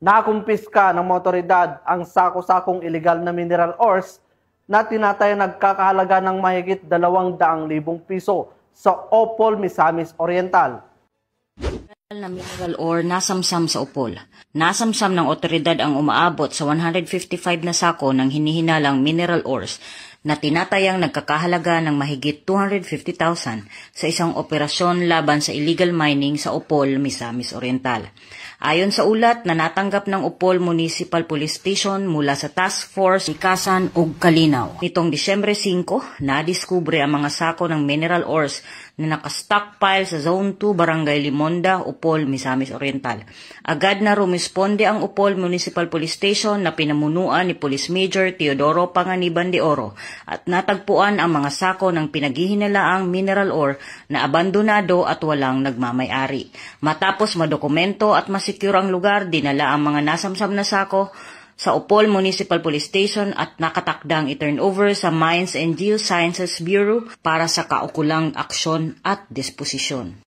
Nakumpiska ng mga otoridad ang sako-sakong illegal na mineral ores na tinatayang nagkakahalaga ng mahigit 200,000 piso sa Opol, Misamis Oriental. Na mineral ore nasamsam sa Opol. Nasamsam ng otoridad ang umaabot sa 155 na sako ng hinihinalang mineral ores na tinatayang nagkakahalaga ng mahigit 250,000 sa isang operasyon laban sa illegal mining sa Opol, Misamis Oriental. Ayon sa ulat na natanggap ng Opol Municipal Police Station mula sa Task Force Ikasan ug Kalinaw. Nitong Disyembre 5, nadiskubre ang mga sako ng mineral ores na nakastockpile sa Zone 2 Barangay Limonda, Opol, Misamis Oriental. Agad na rumisponde ang Opol Municipal Police Station na pinamunuan ni Police Major Teodoro Panganiban de Oro at natagpuan ang mga sako ng pinaghihinalaang mineral ore na abandonado at walang nagmamay-ari. Matapos madokumento at masecure ang lugar, dinala ang mga nasamsam na sako sa Opol Municipal Police Station at nakatakdang i-turnover sa Mines and Geosciences Bureau para sa kaukulang aksyon at disposisyon.